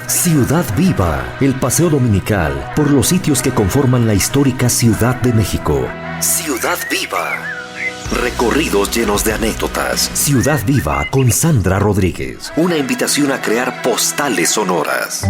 Ciudad Viva, el paseo dominical por los sitios que conforman la histórica Ciudad de México. Ciudad Viva. Recorridos llenos de anécdotas. Ciudad Viva con Sandra Rodríguez. Una invitación a crear postales sonoras.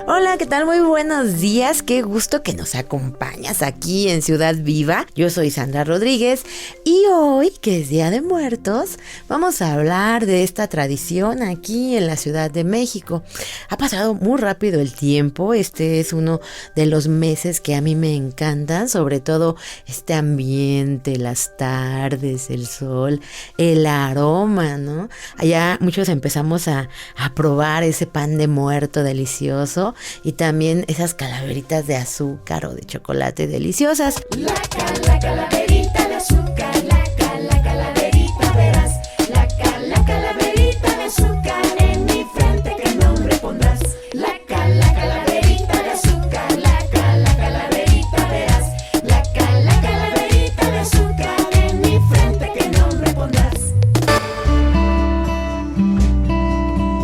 Hola, ¿qué tal? Muy buenos días. Qué gusto que nos acompañas aquí en Ciudad Viva. Yo soy Sandra Rodríguez y hoy, que es Día de Muertos, vamos a hablar de esta tradición aquí en la Ciudad de México. Ha pasado muy rápido el tiempo. Este es uno de los meses que a mí me encantan, sobre todo este ambiente, las tardes, el sol, el aroma, ¿no? Allá muchos empezamos a probar ese pan de muerto delicioso. Y también esas calaveritas de azúcar o de chocolate deliciosas. La calaverita de azúcar, la calaverita verás. La calaverita de azúcar, en mi frente qué nombre pondrás. La calaverita de azúcar, la calaverita verás. La calaverita de azúcar, en mi frente qué nombre pondrás.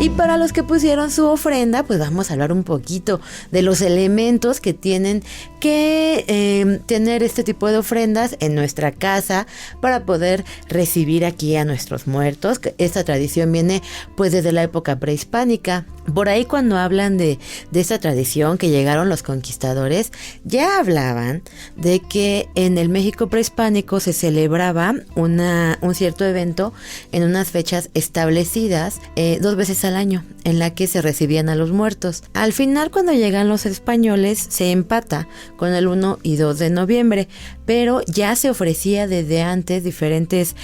Y para los que pusieron su ofrenda, pues vamos a hablar un poquito de los elementos que tienen que tener este tipo de ofrendas en nuestra casa para poder recibir aquí a nuestros muertos. Esta tradición viene pues desde la época prehispánica. Por ahí cuando hablan de esta tradición que llegaron los conquistadores, ya hablaban de que en el México prehispánico se celebraba un cierto evento en unas fechas establecidas 2 veces al año, en la que se recibían a los muertos. Al final, cuando llegan los españoles, se empata con el 1 y 2 de noviembre, pero ya se ofrecía desde antes diferentes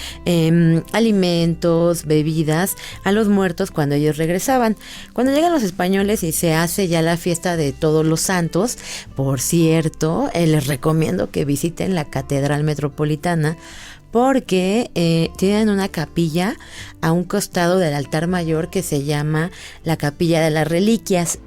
alimentos, bebidas a los muertos cuando ellos regresaban. Cuando llegan los españoles y se hace ya la fiesta de Todos los Santos, por cierto, les recomiendo que visiten la Catedral Metropolitana, porque tienen una capilla a un costado del altar mayor que se llama la Capilla de las Reliquias.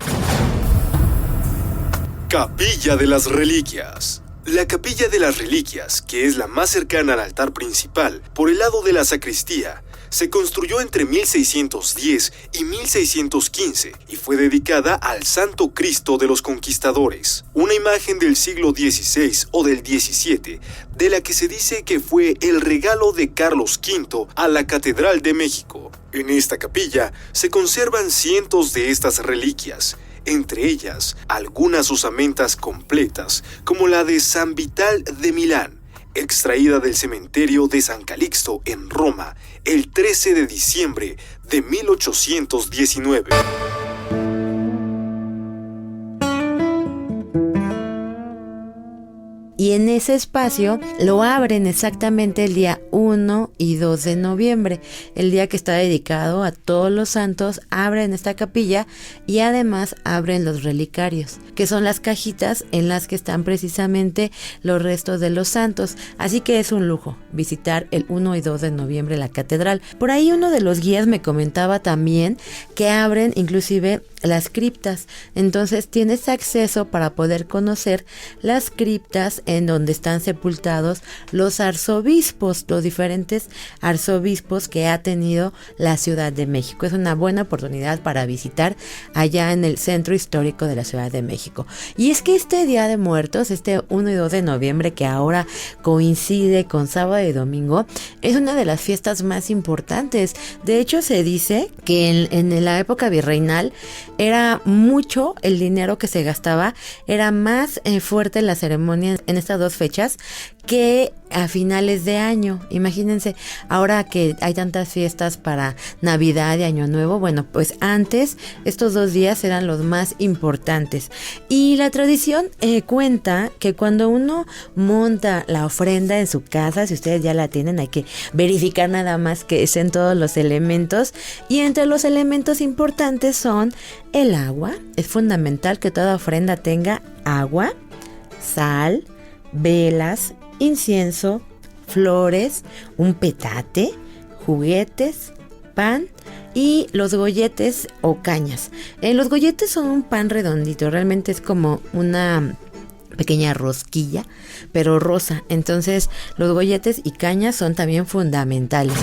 Capilla de las Reliquias. La Capilla de las Reliquias, que es la más cercana al altar principal, por el lado de la sacristía, se construyó entre 1610 y 1615 y fue dedicada al Santo Cristo de los Conquistadores, una imagen del siglo XVI o del XVII, de la que se dice que fue el regalo de Carlos V a la Catedral de México. En esta capilla se conservan cientos de estas reliquias, entre ellas algunas osamentas completas, como la de San Vital de Milán, extraída del cementerio de San Calixto en Roma el 13 de diciembre de 1819. Y en ese espacio lo abren exactamente el día 1 y 2 de noviembre, el día que está dedicado a todos los santos. Abren esta capilla y además abren los relicarios, que son las cajitas en las que están precisamente los restos de los santos. Así que es un lujo visitar el 1 y 2 de noviembre la catedral. Por ahí uno de los guías me comentaba también que abren inclusive las criptas. Entonces tienes acceso para poder conocer las criptas en donde están sepultados los arzobispos, los diferentes arzobispos que ha tenido la Ciudad de México. Es una buena oportunidad para visitar allá en el centro histórico de la Ciudad de México. Y es que este Día de Muertos, este 1 y 2 de noviembre, que ahora coincide con sábado y domingo, es una de las fiestas más importantes. De hecho, se dice que en la época virreinal era mucho el dinero que se gastaba, era más fuerte la ceremonia en estas 2 fechas que a finales de año. Imagínense, ahora que hay tantas fiestas para Navidad y Año Nuevo, bueno, pues antes estos 2 días eran los más importantes. Y la tradición cuenta que cuando uno monta la ofrenda en su casa, si ustedes ya la tienen, hay que verificar nada más que estén todos los elementos, y entre los elementos importantes son el agua. Es fundamental que toda ofrenda tenga agua, sal, velas, incienso, flores, un petate, juguetes, pan y los golletes o cañas. Los golletes son un pan redondito, realmente es como una pequeña rosquilla, pero rosa. Entonces los golletes y cañas son también fundamentales.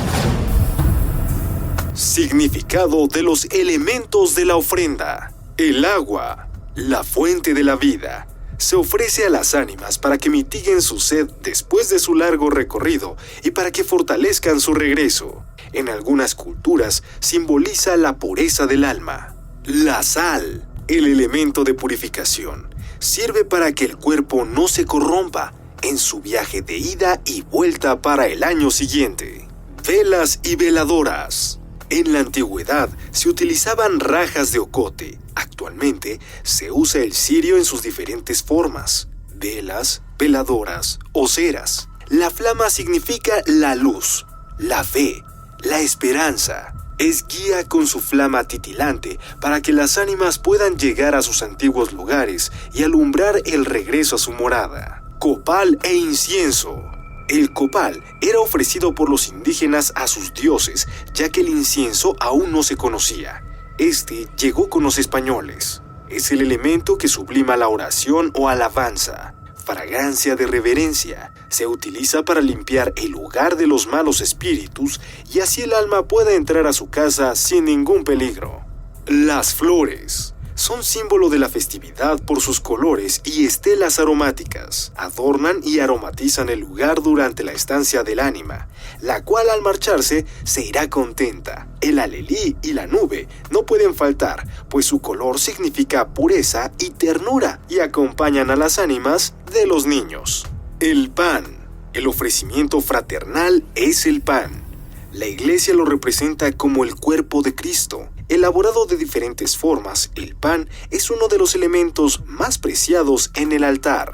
Significado de los elementos de la ofrenda. El agua, la fuente de la vida, se ofrece a las ánimas para que mitiguen su sed después de su largo recorrido y para que fortalezcan su regreso. En algunas culturas simboliza la pureza del alma. La sal, el elemento de purificación, sirve para que el cuerpo no se corrompa en su viaje de ida y vuelta para el año siguiente. Velas y veladoras. En la antigüedad se utilizaban rajas de ocote. Actualmente se usa el cirio en sus diferentes formas: velas, veladoras o ceras. La flama significa la luz, la fe, la esperanza. Es guía con su flama titilante para que las ánimas puedan llegar a sus antiguos lugares y alumbrar el regreso a su morada. Copal e incienso. El copal era ofrecido por los indígenas a sus dioses, ya que el incienso aún no se conocía. Este llegó con los españoles. Es el elemento que sublima la oración o alabanza. Fragancia de reverencia. Se utiliza para limpiar el lugar de los malos espíritus y así el alma pueda entrar a su casa sin ningún peligro. Las flores son símbolo de la festividad por sus colores y estelas aromáticas. Adornan y aromatizan el lugar durante la estancia del ánima, la cual al marcharse se irá contenta. El alelí y la nube no pueden faltar, pues su color significa pureza y ternura y acompañan a las ánimas de los niños. El pan. El ofrecimiento fraternal es el pan. La iglesia lo representa como el cuerpo de Cristo. Elaborado de diferentes formas, el pan es uno de los elementos más preciados en el altar.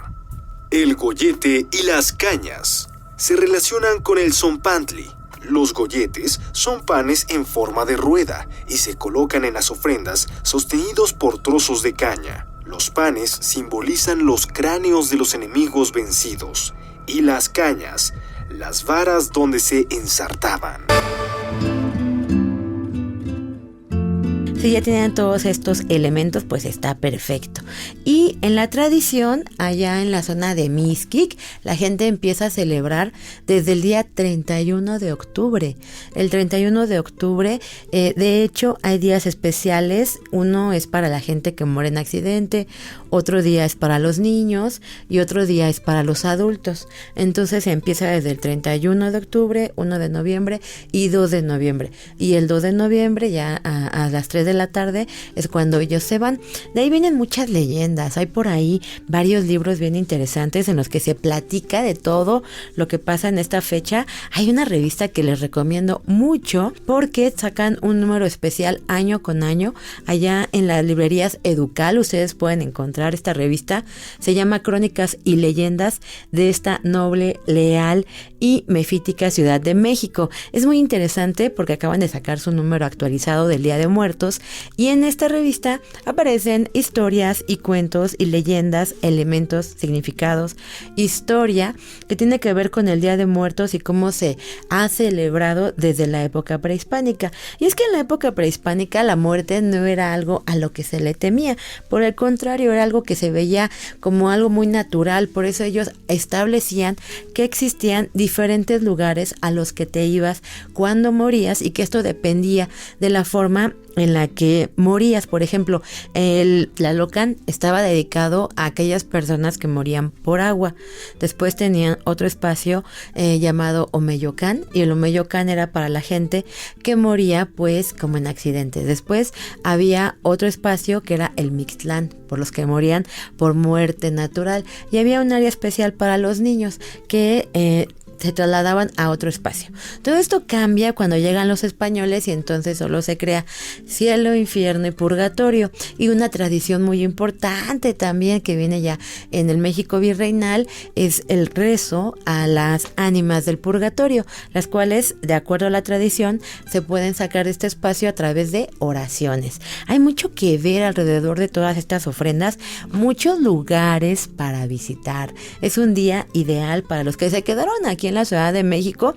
El gollete y las cañas se relacionan con el zompantli. Los golletes son panes en forma de rueda y se colocan en las ofrendas sostenidos por trozos de caña. Los panes simbolizan los cráneos de los enemigos vencidos y las cañas, las varas donde se ensartaban. Si ya tienen todos estos elementos, pues está perfecto. Y en la tradición, allá en la zona de Mixquic, la gente empieza a celebrar desde el día 31 de octubre. El 31 de octubre, de hecho, hay días especiales. Uno es para la gente que muere en accidente, otro día es para los niños y otro día es para los adultos. Entonces se empieza desde el 31 de octubre, 1 de noviembre y 2 de noviembre. Y el 2 de noviembre, ya a las 3 de la tarde, es cuando ellos se van. De ahí vienen muchas leyendas. Hay por ahí varios libros bien interesantes en los que se platica de todo lo que pasa en esta fecha. Hay una revista que les recomiendo mucho porque sacan un número especial año con año. Allá en las librerías Educal ustedes pueden encontrar esta revista. Se llama Crónicas y Leyendas de esta noble, leal y mefítica Ciudad de México. Es muy interesante porque acaban de sacar su número actualizado del Día de Muertos y en esta revista aparecen historias y cuentos y leyendas, elementos, significados, historia que tiene que ver con el Día de Muertos y cómo se ha celebrado desde la época prehispánica. Y es que en la época prehispánica la muerte no era algo a lo que se le temía, por el contrario era algo que se veía como algo muy natural. Por eso ellos establecían que existían diferentes lugares a los que te ibas cuando morías y que esto dependía de la forma en la que morías. Por ejemplo, el Tlalocan estaba dedicado a aquellas personas que morían por agua. Después tenían otro espacio llamado Omeyocan, y el Omeyocan era para la gente que moría pues como en accidentes. Después había otro espacio que era el Mixtlán, por los que morían por muerte natural, y había un área especial para los niños que se trasladaban a otro espacio. Todo esto cambia cuando llegan los españoles y entonces solo se crea cielo, infierno y purgatorio. Y una tradición muy importante también que viene ya en el México virreinal es el rezo a las ánimas del purgatorio, las cuales, de acuerdo a la tradición, se pueden sacar de este espacio a través de oraciones. Hay mucho que ver alrededor de todas estas ofrendas, muchos lugares para visitar. Es un día ideal para los que se quedaron aquí en en la Ciudad de México,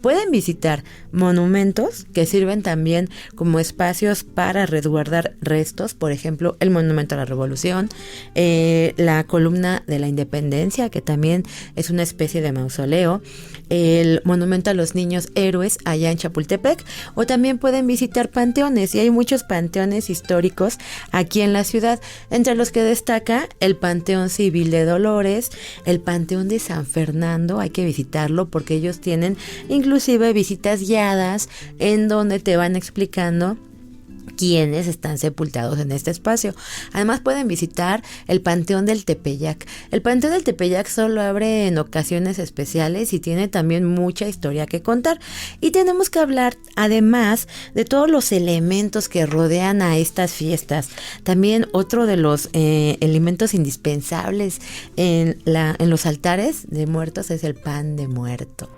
pueden visitar monumentos que sirven también como espacios para resguardar restos, por ejemplo, el Monumento a la Revolución, la Columna de la Independencia, que también es una especie de mausoleo, el Monumento a los Niños Héroes allá en Chapultepec, o también pueden visitar panteones, y hay muchos panteones históricos aquí en la ciudad, entre los que destaca el Panteón Civil de Dolores, el Panteón de San Fernando, hay que visitarlo porque ellos tienen inclusive visitas guiadas en donde te van explicando quienes están sepultados en este espacio. Además pueden visitar el Panteón del Tepeyac. El Panteón del Tepeyac solo abre en ocasiones especiales y tiene también mucha historia que contar. Y tenemos que hablar además de todos los elementos que rodean a estas fiestas. También otro de los elementos indispensables en los altares de muertos es el pan de muerto.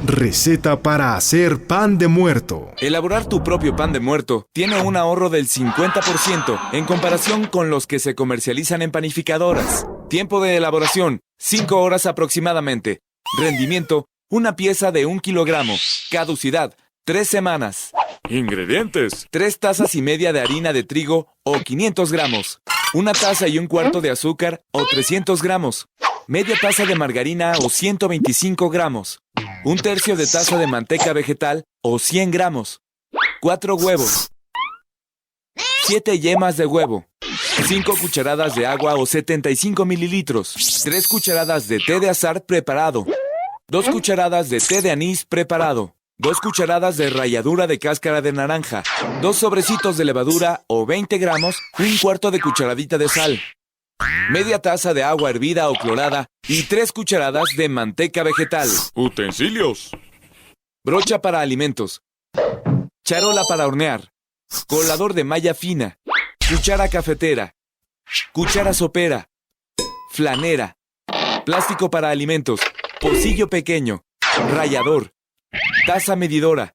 Receta para hacer pan de muerto. Elaborar tu propio pan de muerto tiene un ahorro del 50% en comparación con los que se comercializan en panificadoras. Tiempo de elaboración, 5 horas aproximadamente. Rendimiento, una pieza de 1 kilogramo. Caducidad, 3 semanas. Ingredientes: 3 tazas y media de harina de trigo o 500 gramos. 1 taza y 1/4 de azúcar o 300 gramos. Media taza de margarina o 125 gramos. 1/3 de taza de manteca vegetal o 100 gramos. 4 huevos. 7 yemas de huevo. 5 cucharadas de agua o 75 mililitros. 3 cucharadas de té de azahar preparado. 2 cucharadas de té de anís preparado. 2 cucharadas de ralladura de cáscara de naranja. 2 sobrecitos de levadura o 20 gramos. 1/4 de cucharadita de sal. Media taza de agua hervida o clorada y 3 cucharadas de manteca vegetal. Utensilios: brocha para alimentos, charola para hornear, colador de malla fina, cuchara cafetera, cuchara sopera, flanera, plástico para alimentos, pocillo pequeño, rallador, taza medidora,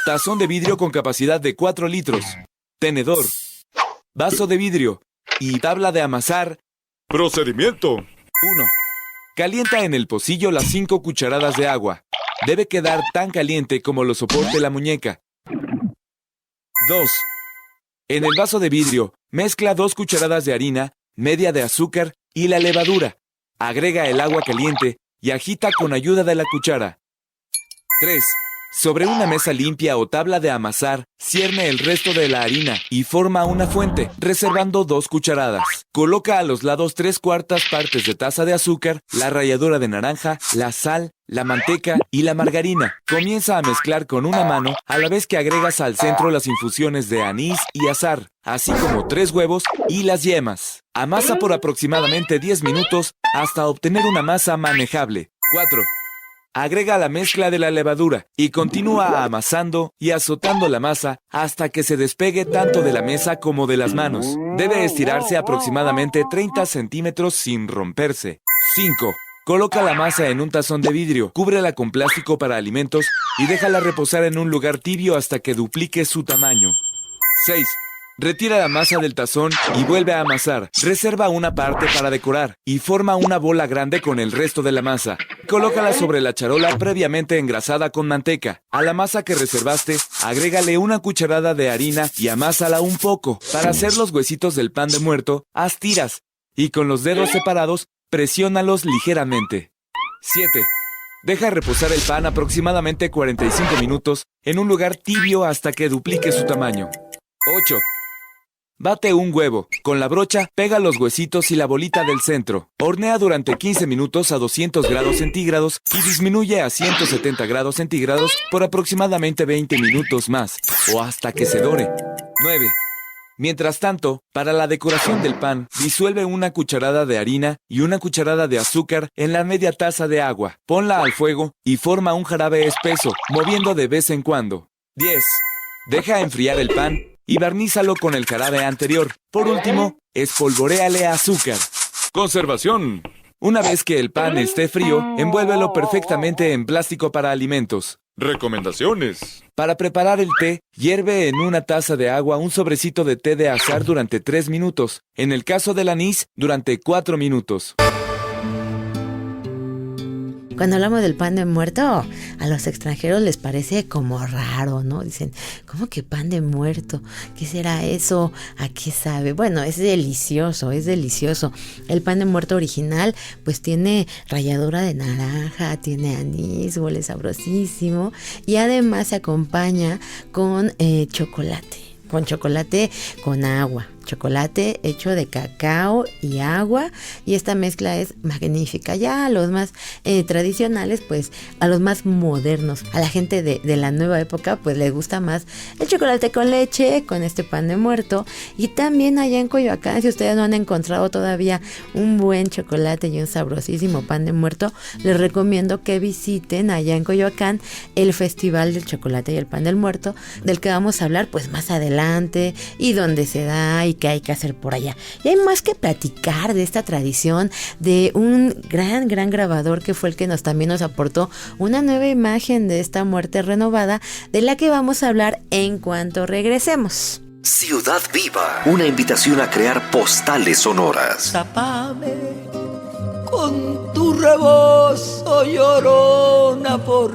tazón de vidrio con capacidad de 4 litros, tenedor, vaso de vidrio y tabla de amasar. Procedimiento: 1. Calienta en el pocillo las 5 cucharadas de agua. Debe quedar tan caliente como lo soporte la muñeca. 2. En el vaso de vidrio, mezcla 2 cucharadas de harina, media de azúcar y la levadura. Agrega el agua caliente y agita con ayuda de la cuchara. 3. Sobre una mesa limpia o tabla de amasar, cierne el resto de la harina y forma una fuente, reservando 2 cucharadas. Coloca a los lados 3/4 partes de taza de azúcar, la ralladura de naranja, la sal, la manteca y la margarina. Comienza a mezclar con una mano a la vez que agregas al centro las infusiones de anís y azahar, así como 3 huevos y las yemas. Amasa por aproximadamente 10 minutos hasta obtener una masa manejable. 4. Agrega la mezcla de la levadura y continúa amasando y azotando la masa hasta que se despegue tanto de la mesa como de las manos. Debe estirarse aproximadamente 30 centímetros sin romperse. 5. Coloca la masa en un tazón de vidrio, cúbrela con plástico para alimentos y déjala reposar en un lugar tibio hasta que duplique su tamaño. 6. Retira la masa del tazón y vuelve a amasar. Reserva una parte para decorar y forma una bola grande con el resto de la masa. Colócala sobre la charola previamente engrasada con manteca. A la masa que reservaste, agrégale 1 cucharada de harina y amásala un poco. Para hacer los huesitos del pan de muerto, haz tiras y con los dedos separados, presiónalos ligeramente. 7. Deja reposar el pan aproximadamente 45 minutos en un lugar tibio hasta que duplique su tamaño. 8. Bate un huevo. Con la brocha, pega los huesitos y la bolita del centro. Hornea durante 15 minutos a 200 grados centígrados y disminuye a 170 grados centígrados por aproximadamente 20 minutos más, o hasta que se dore. 9. Mientras tanto, para la decoración del pan, disuelve 1 cucharada de harina y 1 cucharada de azúcar en la media taza de agua. Ponla al fuego y forma un jarabe espeso, moviendo de vez en cuando. 10. Deja enfriar el pan y barnízalo con el jarabe anterior. Por último, espolvoréale azúcar. Conservación. Una vez que el pan esté frío, envuélvelo perfectamente en plástico para alimentos. Recomendaciones. Para preparar el té, hierve en 1 taza de agua un sobrecito de té de azahar durante 3 minutos. En el caso del anís, durante 4 minutos. Cuando hablamos del pan de muerto, a los extranjeros les parece como raro, ¿no? Dicen, ¿cómo que pan de muerto? ¿Qué será eso? ¿A qué sabe? Bueno, es delicioso, es delicioso. El pan de muerto original, pues tiene ralladura de naranja, tiene anís, huele sabrosísimo y además se acompaña con chocolate con agua. Chocolate hecho de cacao y agua, y esta mezcla es magnífica. Ya a los más tradicionales, pues a los más modernos, a la gente de la nueva época, pues les gusta más el chocolate con leche, con este pan de muerto. Y también allá en Coyoacán, si ustedes no han encontrado todavía un buen chocolate y un sabrosísimo pan de muerto, les recomiendo que visiten allá en Coyoacán el Festival del Chocolate y el Pan del Muerto, del que vamos a hablar pues más adelante, y dónde se da y qué hay que hacer por allá. Y hay más que platicar de esta tradición de un gran grabador que fue el que también nos aportó una nueva imagen de esta muerte renovada, de la que vamos a hablar en cuanto regresemos. Ciudad Viva, una invitación a crear postales sonoras. Tápame con tu rebozo, llorona, por